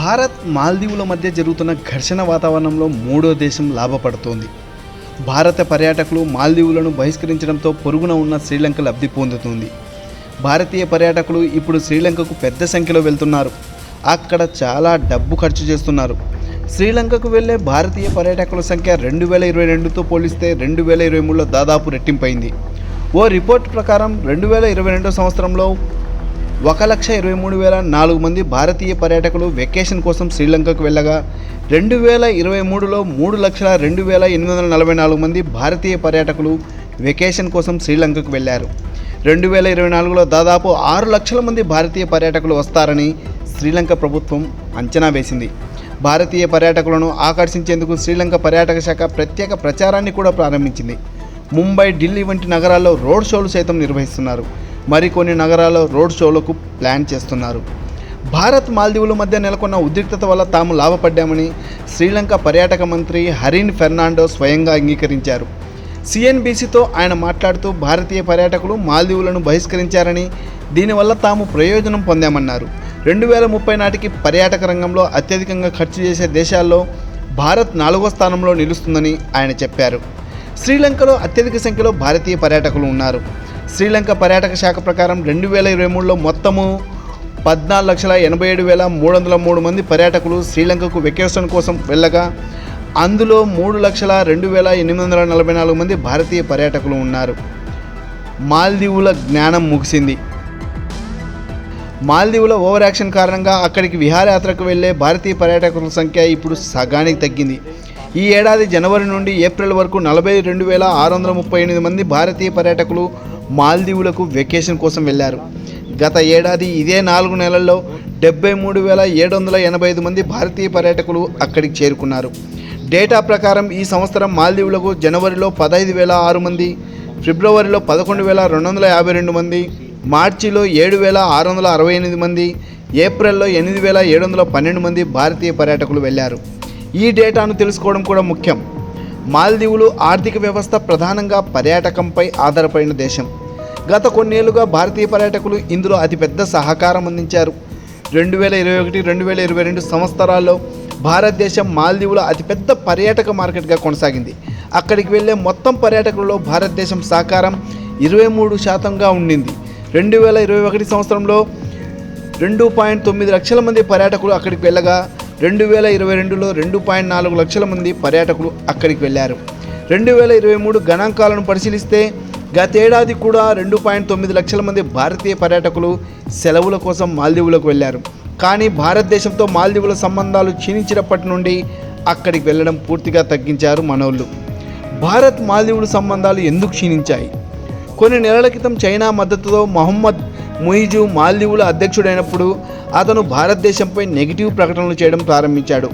భారత్ మాల్దీవుల మధ్య జరుగుతున్న ఘర్షణ వాతావరణంలో మూడో దేశం లాభపడుతోంది. భారత పర్యాటకులు మాల్దీవులను బహిష్కరించడంతో పొరుగున ఉన్న శ్రీలంక లబ్ధి పొందుతుంది. భారతీయ పర్యాటకులు ఇప్పుడు శ్రీలంకకు పెద్ద సంఖ్యలో వెళ్తున్నారు. అక్కడ చాలా డబ్బు ఖర్చు చేస్తున్నారు. శ్రీలంకకు వెళ్లే భారతీయ పర్యాటకుల సంఖ్య 2022తో పోలిస్తే 2023లో దాదాపు రెట్టింపైంది. ఓ రిపోర్ట్ ప్రకారం 2022 సంవత్సరంలో 1,23,004 మంది భారతీయ పర్యాటకులు వెకేషన్ కోసం శ్రీలంకకు వెళ్ళగా 2023లో 3,02,844 మంది భారతీయ పర్యాటకులు వెకేషన్ కోసం శ్రీలంకకు వెళ్ళారు. 2024లో దాదాపు 6 లక్షల మంది భారతీయ పర్యాటకులు వస్తారని శ్రీలంక ప్రభుత్వం అంచనా వేసింది. భారతీయ పర్యాటకులను ఆకర్షించేందుకు శ్రీలంక పర్యాటక శాఖ ప్రత్యేక ప్రచారాన్ని కూడా ప్రారంభించింది. ముంబై, ఢిల్లీ వంటి నగరాల్లో రోడ్ షోలు సైతం నిర్వహిస్తున్నారు. మరికొన్ని నగరాల్లో రోడ్ షోలకు ప్లాన్ చేస్తున్నారు. భారత్ మాల్దీవుల మధ్య నెలకొన్న ఉద్రిక్తత వల్ల తాము లాభపడ్డామని శ్రీలంక పర్యాటక మంత్రి హరిన్ ఫెర్నాండో స్వయంగా అంగీకరించారు. సిఎన్బిసితో ఆయన మాట్లాడుతూ భారతీయ పర్యాటకులు మాల్దీవులను బహిష్కరించారని, దీనివల్ల తాము ప్రయోజనం పొందామన్నారు. 2030 నాటికి పర్యాటక రంగంలో అత్యధికంగా ఖర్చు చేసే దేశాల్లో భారత్ 4వ స్థానంలో నిలుస్తుందని ఆయన చెప్పారు. శ్రీలంకలో అత్యధిక సంఖ్యలో భారతీయ పర్యాటకులు ఉన్నారు. శ్రీలంక పర్యాటక శాఖ ప్రకారం 2023లో మొత్తము 14,87,303 మంది పర్యాటకులు శ్రీలంకకు వెకేషన్ కోసం వెళ్ళగా అందులో 3,02,844 మంది భారతీయ పర్యాటకులు ఉన్నారు. మాల్దీవుల జ్ఞానం ముగిసింది. మాల్దీవుల ఓవర్ యాక్షన్ కారణంగా అక్కడికి విహారయాత్రకు వెళ్లే భారతీయ పర్యాటకుల సంఖ్య ఇప్పుడు సగానికి తగ్గింది. ఈ ఏడాది జనవరి నుండి ఏప్రిల్ వరకు 42,638 మంది భారతీయ పర్యాటకులు మాల్దీవులకు వెకేషన్ కోసం వెళ్లారు. గత ఏడాది ఇదే 4 నెలల్లో 73,785 మంది భారతీయ పర్యాటకులు అక్కడికి చేరుకున్నారు. డేటా ప్రకారం ఈ సంవత్సరం మాల్దీవులకు జనవరిలో 15,006 మంది, ఫిబ్రవరిలో 11,252 మంది, మార్చిలో 7,668 మంది, ఏప్రిల్లో 8,712 మంది భారతీయ పర్యాటకులు వెళ్లారు. ఈ డేటాను తెలుసుకోవడం కూడా ముఖ్యం. మాల్దీవులు ఆర్థిక వ్యవస్థ ప్రధానంగా పర్యాటకంపై ఆధారపడిన దేశం. గత కొన్నేళ్లుగా భారతీయ పర్యాటకులు ఇందులో అతిపెద్ద సహకారం అందించారు. 2021-2022 సంవత్సరాల్లో భారతదేశం మాల్దీవుల అతిపెద్ద పర్యాటక మార్కెట్గా కొనసాగింది. అక్కడికి వెళ్లే మొత్తం పర్యాటకులలో భారతదేశం సహకారం 23%గా ఉండింది. 2021 సంవత్సరంలో 2.9 లక్షల మంది పర్యాటకులు అక్కడికి వెళ్ళగా 2022లో 2.4 లక్షల మంది పర్యాటకులు అక్కడికి వెళ్ళారు. 2023 గణాంకాలను పరిశీలిస్తే గతేడాది కూడా 2.9 లక్షల మంది భారతీయ పర్యాటకులు సెలవుల కోసం మాల్దీవులకు వెళ్ళారు. కానీ భారతదేశంతో మాల్దీవుల సంబంధాలు క్షీణించినప్పటి నుండి అక్కడికి వెళ్ళడం పూర్తిగా తగ్గించారు మనోళ్ళు. భారత్ మాల్దీవుల సంబంధాలు ఎందుకు క్షీణించాయి? కొన్ని నెలల క్రితం చైనా మద్దతుతో మొహమ్మద్ ముయిజు మాల్దీవుల అధ్యక్షుడైనప్పుడు అతను భారతదేశంపై నెగిటివ్ ప్రకటనలు చేయడం ప్రారంభించాడు.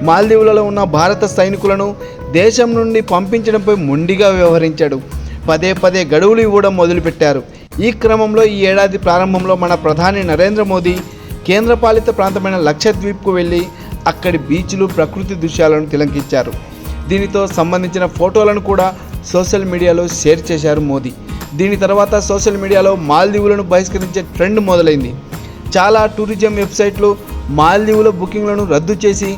మాల్దీవులలో ఉన్న భారత సైనికులను దేశం నుండి పంపించడంపై మొండిగా వ్యవహరించాడు. పదే పదే గడువులు ఇవ్వడం మొదలుపెట్టారు. ఈ క్రమంలో ఈ ఏడాది ప్రారంభంలో మన ప్రధాని నరేంద్ర మోదీ కేంద్రపాలిత ప్రాంతమైన లక్షద్వీప్కు వెళ్ళి అక్కడి బీచ్లు, ప్రకృతి దృశ్యాలను తిలకించారు. దీనితో సంబంధించిన ఫోటోలను కూడా సోషల్ మీడియాలో షేర్ చేశారు మోదీ. దీని తర్వాత సోషల్ మీడియాలో మాల్దీవులను బహిష్కరించే ట్రెండ్ మొదలైంది. చాలా టూరిజం వెబ్సైట్లు మాల్దీవుల బుకింగ్లను రద్దు చేసి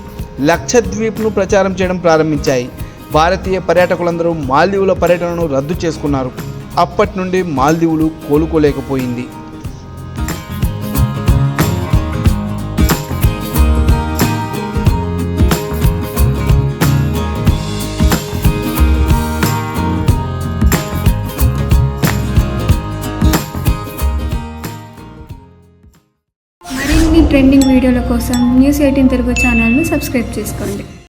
లక్షద్వీప్ను ప్రచారం చేయడం ప్రారంభించాయి. భారతీయ పర్యాటకులందరూ మాల్దీవుల పర్యటనను రద్దు చేసుకున్నారు. అప్పటి నుండి మాల్దీవులు కోలుకోలేకపోయింది. మరిన్ని ట్రెండింగ్ వీడియోల కోసం న్యూస్ 18 తెలుగు ఛానల్ను సబ్స్క్రైబ్ చేసుకోండి.